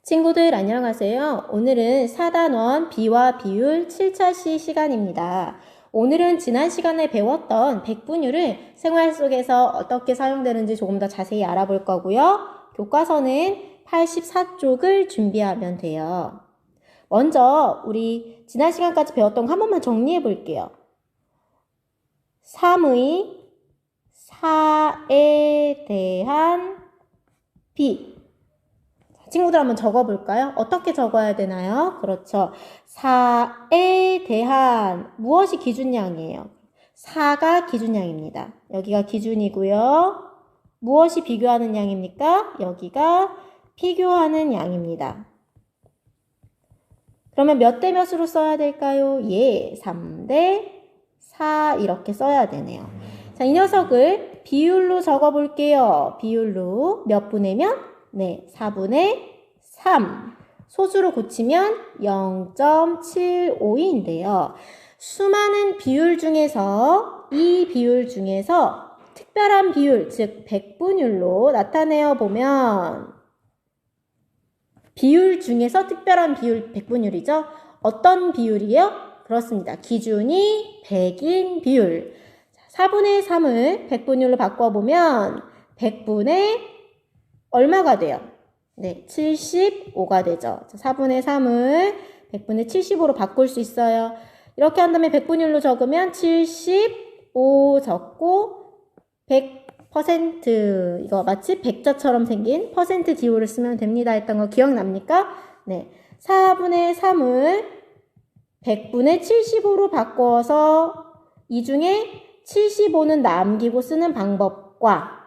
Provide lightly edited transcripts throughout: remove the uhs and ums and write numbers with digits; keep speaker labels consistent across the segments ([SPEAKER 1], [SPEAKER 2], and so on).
[SPEAKER 1] 친구들 안녕하세요. 오늘은 4단원 비와 비율 7차시 시간입니다. 오늘은 지난 시간에 배웠던 백분율을 생활 속에서 어떻게 사용되는지 조금 더 자세히 알아볼 거고요. 교과서는 84쪽을 준비하면 돼요. 먼저 우리 지난 시간까지 배웠던 거 한 번만 정리해 볼게요. 3의 4에 대한 비. 친구들 한번 적어볼까요? 어떻게 적어야 되나요? 그렇죠. 4에 대한 무엇이 기준량이에요? 4가 기준량입니다. 여기가 기준이고요. 무엇이 비교하는 양입니까? 여기가 비교하는 양입니다. 그러면 몇 대 몇으로 써야 될까요? 3대 4 이렇게 써야 되네요. 자, 이 녀석을 비율로 적어볼게요. 비율로 몇 분의 면? 4분의 3. 소수로 고치면 0.75인데요. 수많은 비율 중에서 이 비율 중에서 특별한 비율, 즉 백분율로 나타내어 보면 비율 중에서 특별한 비율 백분율이죠. 어떤 비율이요? 그렇습니다. 기준이 100인 비율. 4분의 3을 백분율로 바꿔보면 100분의 얼마가 돼요? 75가 되죠. 4분의 3을 100분의 70으로 바꿀 수 있어요. 이렇게 한 다음에 백분율로 적으면 75 적고 100% 이거 마치 백자처럼 생긴 퍼센트 기호를 쓰면 됩니다 했던 거 기억납니까? 4분의 3을 100분의 75로 바꿔서 이 중에 75는 남기고 쓰는 방법과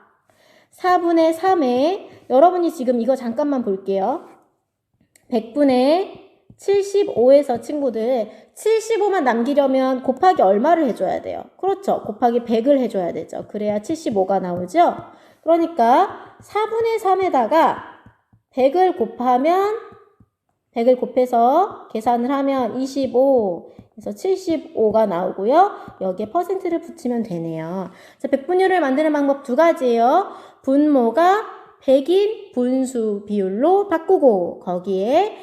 [SPEAKER 1] 4분의 3에 여러분이 지금 이거 잠깐만 볼게요. 100분의 75에서 친구들 75만 남기려면 곱하기 얼마를 해줘야 돼요? 그렇죠. 곱하기 100을 해줘야 되죠. 그래야 75가 나오죠. 그러니까 4분의 3에다가 100을 곱해서 계산을 하면 25, 그래서 75가 나오고요. 여기에 퍼센트를 붙이면 되네요. 자, 백분율을 만드는 방법 두 가지예요. 분모가 100인 분수 비율로 바꾸고 거기에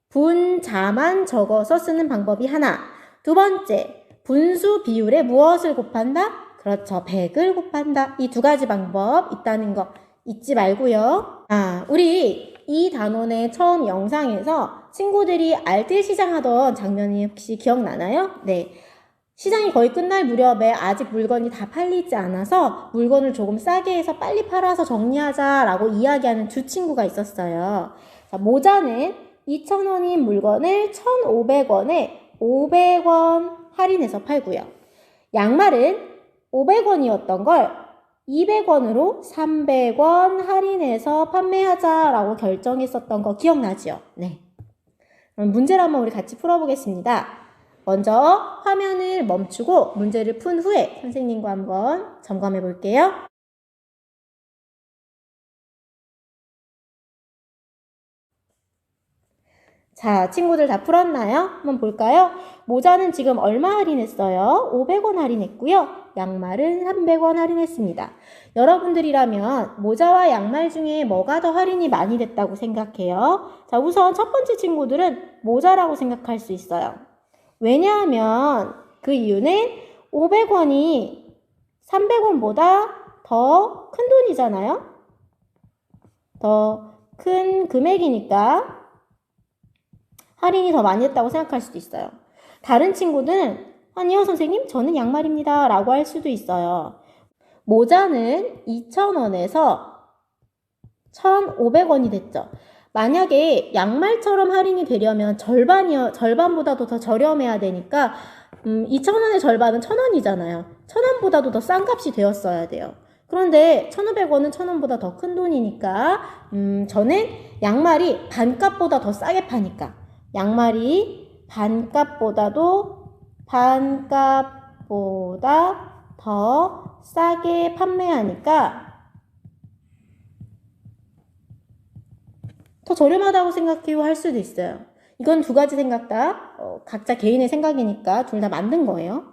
[SPEAKER 1] 분자만 적어서 쓰는 방법이 하나. 두 번째, 분수 비율에 무엇을 곱한다? 그렇죠. 100을 곱한다. 이 두 가지 방법 있다는 거 잊지 말고요. 우리 이 단원의 처음 영상에서 친구들이 알뜰 시장 하던 장면이 혹시 기억나나요? 시장이 거의 끝날 무렵에 아직 물건이 다 팔리지 않아서 물건을 조금 싸게 해서 빨리 팔아서 정리하자라고 이야기하는 두 친구가 있었어요. 자, 모자는 2,000원인 물건을 1,500원에 500원 할인해서 팔고요. 양말은 500원이었던 걸 200원으로 300원 할인해서 판매하자라고 결정했었던 거 기억나죠? 그럼 문제를 한번 우리 같이 풀어보겠습니다. 먼저 화면을 멈추고 문제를 푼 후에 선생님과 한번 점검해 볼게요. 자, 친구들 다 풀었나요? 한번 볼까요? 모자는 지금 얼마 할인했어요? 500원 할인했고요. 양말은 300원 할인했습니다. 여러분들이라면 모자와 양말 중에 뭐가 더 할인이 많이 됐다고 생각해요? 자, 우선 첫 번째 친구들은 모자라고 생각할 수 있어요. 왜냐하면 그 이유는 500원이 300원보다 더 큰 돈이잖아요. 더 큰 금액이니까 할인이 더 많이 했다고 생각할 수도 있어요. 다른 친구들은 아니요 선생님 저는 양말입니다 라고 할 수도 있어요. 모자는 2,000원에서 1,500원이 됐죠. 만약에 양말처럼 할인이 되려면 절반보다도 더 저렴해야 되니까 2,000원의 절반은 1,000원이잖아요. 1,000원보다도 더 싼 값이 되었어야 돼요. 그런데 1,500원은 1,000원보다 더 큰 돈이니까 저는 양말이 반값보다 더 싸게 파니까 양말이 반값보다 더 싸게 판매하니까 더 저렴하다고 생각해요 할 수도 있어요. 이건 두 가지 생각 다 각자 개인의 생각이니까 둘 다 만든 거예요.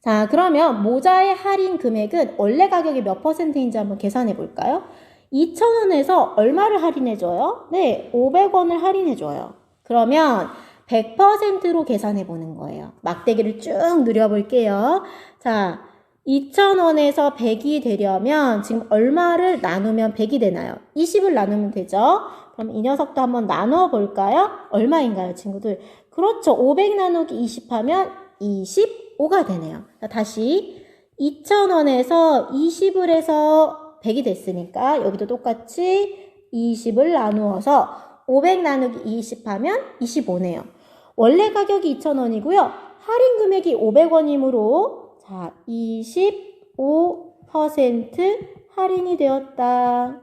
[SPEAKER 1] 자, 그러면 모자의 할인 금액은 원래 가격이 몇 %인지 한번 계산해 볼까요? 2,000원에서 얼마를 할인해줘요? 네, 500원을 할인해줘요. 그러면 100%로 계산해보는 거예요. 막대기를 쭉 누려볼게요. 자, 2,000원에서 100이 되려면 지금 얼마를 나누면 100이 되나요? 20을 나누면 되죠? 그럼 이 녀석도 한번 나누어 볼까요? 얼마인가요, 친구들? 그렇죠. 500 나누기 20 하면 25가 되네요. 자, 다시 2,000원에서 20을 해서 100이 됐으니까 여기도 똑같이 20을 나누어서 500 나누기 20 하면 25네요. 원래 가격이 2,000원이고요. 할인 금액이 500원이므로 자, 25% 할인이 되었다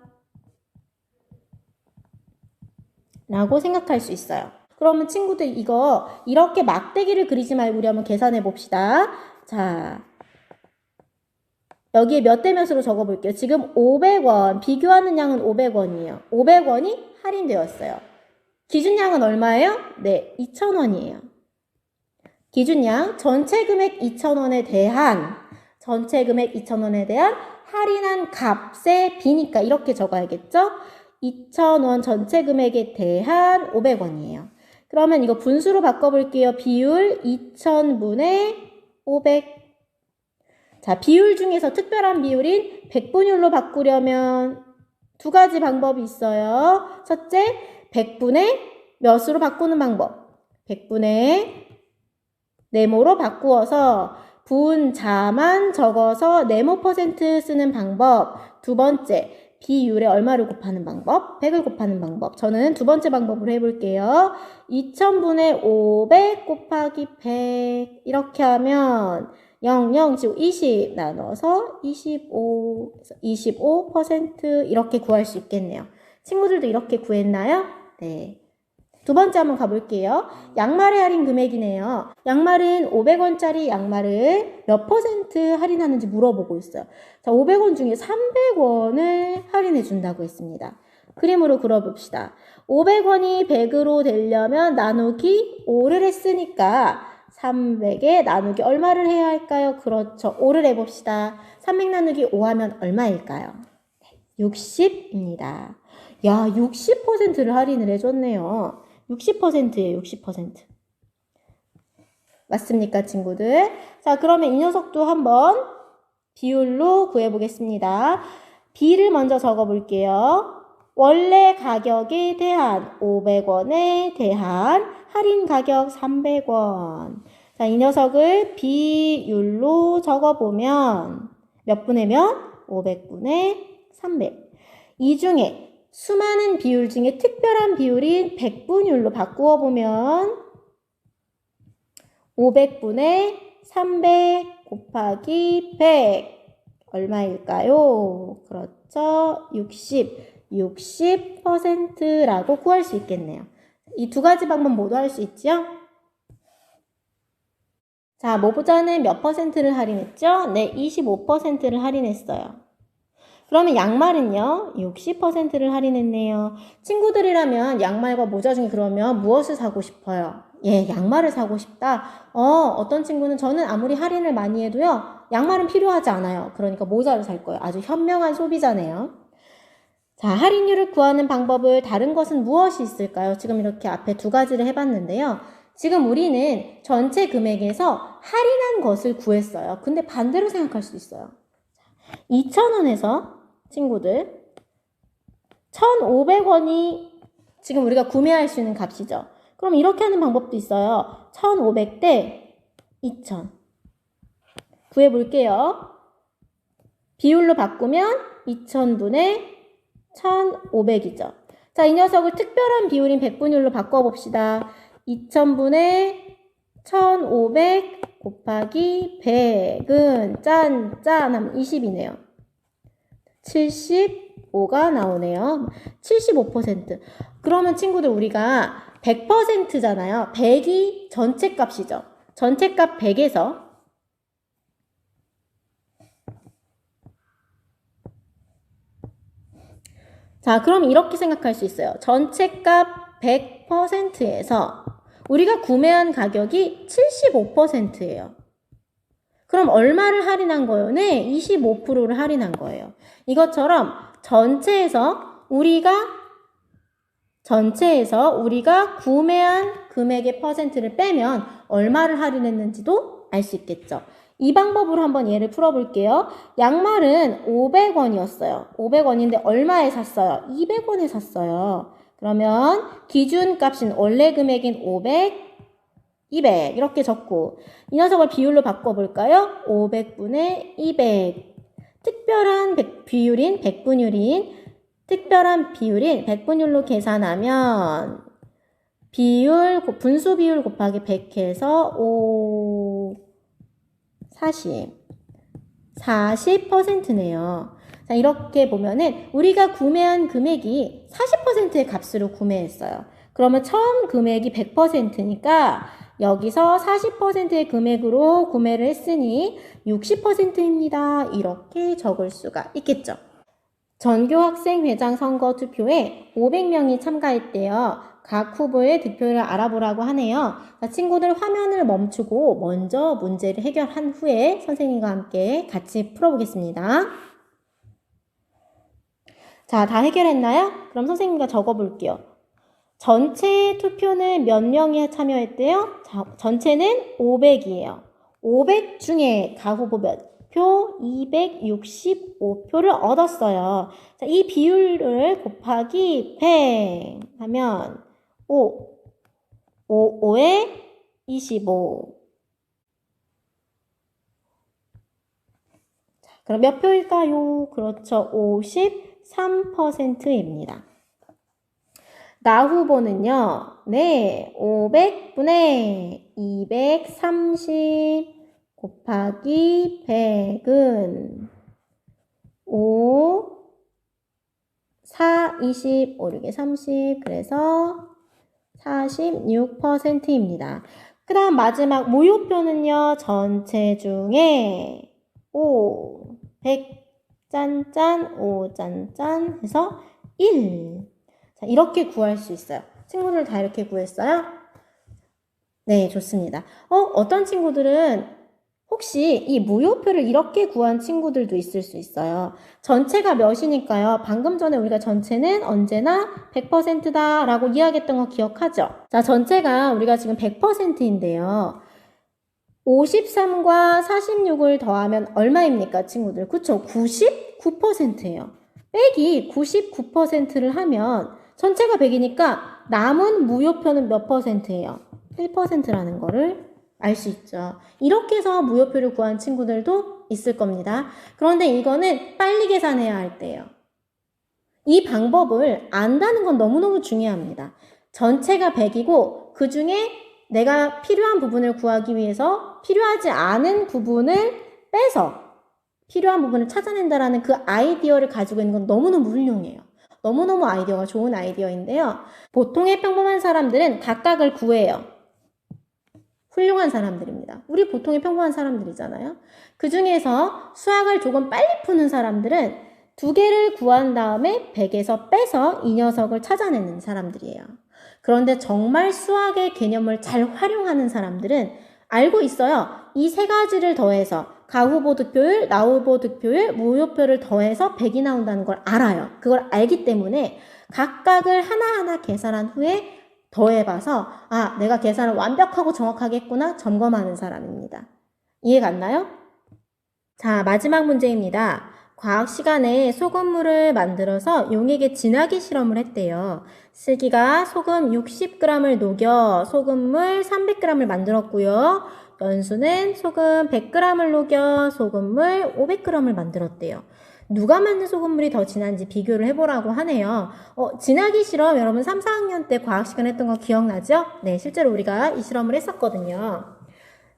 [SPEAKER 1] 라고 생각할 수 있어요. 그러면 친구들 이거 이렇게 막대기를 그리지 말고 우리 한번 계산해 봅시다. 자, 여기에 몇 대 몇으로 적어볼게요. 지금 500원, 비교하는 양은 500원이에요. 500원이 할인되었어요. 기준양은 얼마예요? 네, 2,000원이에요. 기준양, 전체 금액 2,000원에 대한 할인한 값의 비니까 이렇게 적어야겠죠? 2,000원 전체 금액에 대한 500원이에요. 그러면 이거 분수로 바꿔볼게요. 비율 2,000분의 500. 자, 비율 중에서 특별한 비율인 백분율로 바꾸려면 두 가지 방법이 있어요. 첫째, 100분의 몇으로 바꾸는 방법. 100분의 네모로 바꾸어서 분자만 적어서 네모 퍼센트 쓰는 방법. 두 번째, 비율에 얼마를 곱하는 방법? 100을 곱하는 방법. 저는 두 번째 방법으로 해볼게요. 2,000분의 500 곱하기 100 이렇게 하면 00, 지금 20 나눠서 25% 이렇게 구할 수 있겠네요. 친구들도 이렇게 구했나요? 네. 두 번째 한번 가볼게요. 양말의 할인 금액이네요. 양말은 500원짜리 양말을 몇 퍼센트 할인하는지 물어보고 있어요. 자, 500원 중에 300원을 할인해 준다고 했습니다. 그림으로 그려봅시다. 500원이 100으로 되려면 나누기 5를 했으니까 300에 나누기 얼마를 해야 할까요? 그렇죠. 5를 해봅시다. 300 나누기 5 하면 얼마일까요? 60입니다. 야, 60%를 할인을 해줬네요. 60%예요, 60%. 맞습니까, 친구들? 자, 그러면 이 녀석도 한번 비율로 구해보겠습니다. B를 먼저 적어볼게요. 원래 가격에 대한 500원에 대한 할인 가격 300원. 자, 이 녀석을 비율로 적어보면 몇 분의 몇? 500분의 300. 이 중에 수많은 비율 중에 특별한 비율인 100분율로 바꾸어 보면 500분의 300 곱하기 100 얼마일까요? 그렇죠. 60%라고 구할 수 있겠네요. 이 두 가지 방법 모두 할 수 있죠? 자, 모부자는 몇 퍼센트를 할인했죠? 네, 25%를 할인했어요. 그러면 양말은요? 60%를 할인했네요. 친구들이라면 양말과 모자 중에 그러면 무엇을 사고 싶어요? 예, 양말을 사고 싶다. 어떤 친구는 저는 아무리 할인을 많이 해도요, 양말은 필요하지 않아요. 그러니까 모자를 살 거예요. 아주 현명한 소비자네요. 자, 할인율을 구하는 방법을 다른 것은 무엇이 있을까요? 지금 이렇게 앞에 두 가지를 해봤는데요. 지금 우리는 전체 금액에서 할인한 것을 구했어요. 근데 반대로 생각할 수 있어요. 2,000원에서 친구들 1,500원이 지금 우리가 구매할 수 있는 값이죠. 그럼 이렇게 하는 방법도 있어요. 1,500 대 2,000 구해볼게요. 비율로 바꾸면 2,000분의 1,500이죠. 자, 이 녀석을 특별한 비율인 100분율로 바꿔봅시다. 2,000분의 1,500 곱하기 100은 짠 하면 20이네요. 75가 나오네요. 75%. 그러면 친구들 우리가 100%잖아요. 100이 전체 값이죠. 전체 값 100에서 자, 그럼 이렇게 생각할 수 있어요. 전체 값 100%에서 우리가 구매한 가격이 75%예요. 그럼 얼마를 할인한 거예요? 네, 25%를 할인한 거예요. 이것처럼 전체에서 우리가 구매한 금액의 퍼센트를 빼면 얼마를 할인했는지도 알 수 있겠죠. 이 방법으로 한번 예를 풀어볼게요. 양말은 500원이었어요. 500원인데 얼마에 샀어요? 200원에 샀어요. 그러면 기준값인 원래 금액인 500, 200 이렇게 적고 이 녀석을 비율로 바꿔볼까요? 500분의 200 특별한 비율인 100분율로 계산하면 분수 비율 곱하기 100 해서 40%네요. 자, 이렇게 보면은 우리가 구매한 금액이 40%의 값으로 구매했어요. 그러면 처음 금액이 100%니까 여기서 40%의 금액으로 구매를 했으니 60%입니다. 이렇게 적을 수가 있겠죠. 전교학생회장 선거 투표에 500명이 참가했대요. 각 후보의 득표를 알아보라고 하네요. 자, 친구들 화면을 멈추고 먼저 문제를 해결한 후에 선생님과 함께 같이 풀어보겠습니다. 자, 다 해결했나요? 그럼 선생님과 적어볼게요. 전체 투표는 몇 명이 참여했대요? 자, 전체는 500이에요. 500 중에 각 후보 몇 표? 265표를 얻었어요. 자, 이 비율을 곱하기 100 하면 5에 25. 자, 그럼 몇 표일까요? 그렇죠. 53%입니다. 나 후보는요, 네, 500분의 230 곱하기 100은 5, 4, 20, 5, 6에 30, 그래서 46%입니다. 그 다음 마지막 모요표는요, 전체 중에 5, 100, 짠짠, 5, 짠짠 해서 1. 자, 이렇게 구할 수 있어요. 친구들 다 이렇게 구했어요? 네, 좋습니다. 어떤 친구들은 혹시 이 무효표를 이렇게 구한 친구들도 있을 수 있어요. 전체가 몇이니까요. 방금 전에 우리가 전체는 언제나 100%다 라고 이야기했던 거 기억하죠? 자, 전체가 우리가 지금 100%인데요. 53과 46을 더하면 얼마입니까, 친구들? 그쵸? 99%예요. 빼기 99%를 하면 전체가 100이니까 남은 무효표는 몇 %예요? 1%라는 거를 알 수 있죠. 이렇게 해서 무효표를 구한 친구들도 있을 겁니다. 그런데 이거는 빨리 계산해야 할 때예요. 이 방법을 안다는 건 너무너무 중요합니다. 전체가 100이고 그 중에 내가 필요한 부분을 구하기 위해서 필요하지 않은 부분을 빼서 필요한 부분을 찾아낸다라는 그 아이디어를 가지고 있는 건 너무너무 훌륭해요. 너무너무 아이디어가 좋은 아이디어인데요. 보통의 평범한 사람들은 각각을 구해요. 훌륭한 사람들입니다. 우리 보통의 평범한 사람들이잖아요. 그 중에서 수학을 조금 빨리 푸는 사람들은 2개를 구한 다음에 100에서 빼서 이 녀석을 찾아내는 사람들이에요. 그런데 정말 수학의 개념을 잘 활용하는 사람들은 알고 있어요. 이 3가지를 더해서 가후보 득표율, 나후보 득표율, 무효표를 더해서 100이 나온다는 걸 알아요. 그걸 알기 때문에 각각을 하나하나 계산한 후에 더해봐서 내가 계산을 완벽하고 정확하게 했구나 점검하는 사람입니다. 이해가 안 나요? 자, 마지막 문제입니다. 과학 시간에 소금물을 만들어서 용에게 진하게 실험을 했대요. 슬기가 소금 60g을 녹여 소금물 300g을 만들었고요. 연수는 소금 100g을 녹여 소금물 500g을 만들었대요. 누가 만든 소금물이 더 진한지 비교를 해보라고 하네요. 진하기 실험 여러분 3, 4학년 때 과학 시간 했던 거 기억나죠? 네, 실제로 우리가 이 실험을 했었거든요.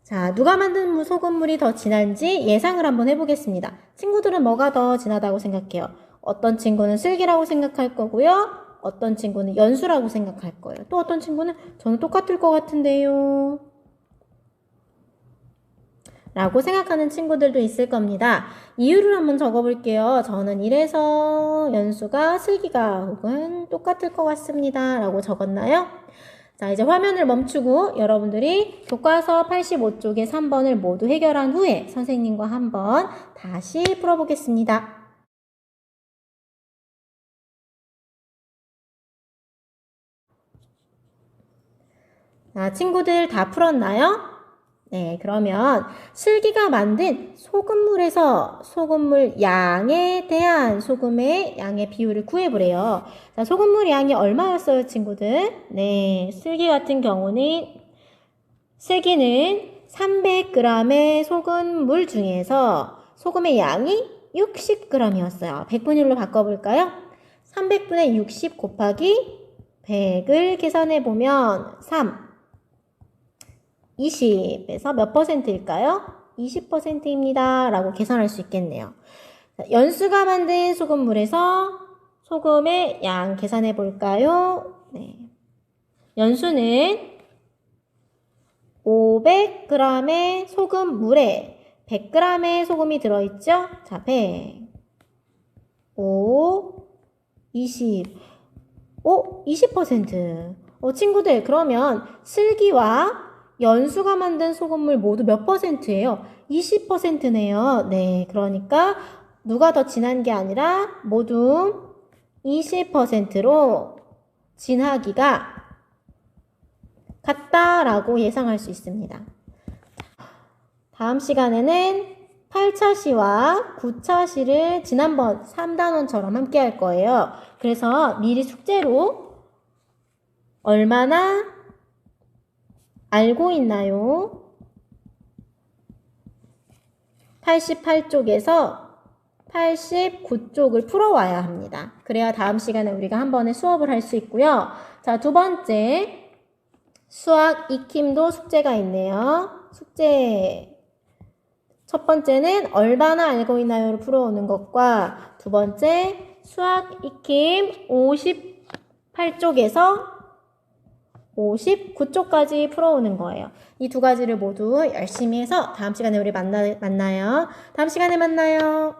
[SPEAKER 1] 자, 누가 만든 소금물이 더 진한지 예상을 한번 해보겠습니다. 친구들은 뭐가 더 진하다고 생각해요? 어떤 친구는 슬기라고 생각할 거고요. 어떤 친구는 연수라고 생각할 거예요. 또 어떤 친구는 저는 똑같을 것 같은데요. 라고 생각하는 친구들도 있을 겁니다. 이유를 한번 적어볼게요. 저는 이래서 연수가 슬기가 혹은 똑같을 것 같습니다. 라고 적었나요? 자, 이제 화면을 멈추고 여러분들이 교과서 85쪽의 3번을 모두 해결한 후에 선생님과 한번 다시 풀어보겠습니다. 자, 친구들 다 풀었나요? 네, 그러면 슬기가 만든 소금물에서 소금물 양에 대한 소금의 양의 비율을 구해보래요. 자, 소금물 양이 얼마였어요, 친구들? 네, 슬기 같은 경우는 슬기는 300g의 소금물 중에서 소금의 양이 60g이었어요. 100분율로 바꿔볼까요? 300분의 60 곱하기 100을 계산해보면 3, 20에서 몇 퍼센트일까요? 20%입니다. 라고 계산할 수 있겠네요. 연수가 만든 소금물에서 소금의 양 계산해 볼까요? 네. 연수는 500g의 소금물에 100g의 소금이 들어있죠? 자, 100, 5, 20, 20%. 친구들, 그러면 슬기와 연수가 만든 소금물 모두 몇 퍼센트예요? 20%네요. 네, 그러니까 누가 더 진한 게 아니라 모두 20%로 진하기가 같다라고 예상할 수 있습니다. 다음 시간에는 8차 시와 9차 시를 지난번 3단원처럼 함께 할 거예요. 그래서 미리 숙제로 얼마나 알고 있나요? 88쪽에서 89쪽을 풀어와야 합니다. 그래야 다음 시간에 우리가 한 번에 수업을 할 수 있고요. 자, 두 번째 수학 익힘도 숙제가 있네요. 숙제 첫 번째는 얼마나 알고 있나요를 풀어오는 것과 두 번째 수학 익힘 58쪽에서 59쪽까지 풀어오는 거예요. 이 두 가지를 모두 열심히 해서 다음 시간에 우리 만나요. 다음 시간에 만나요.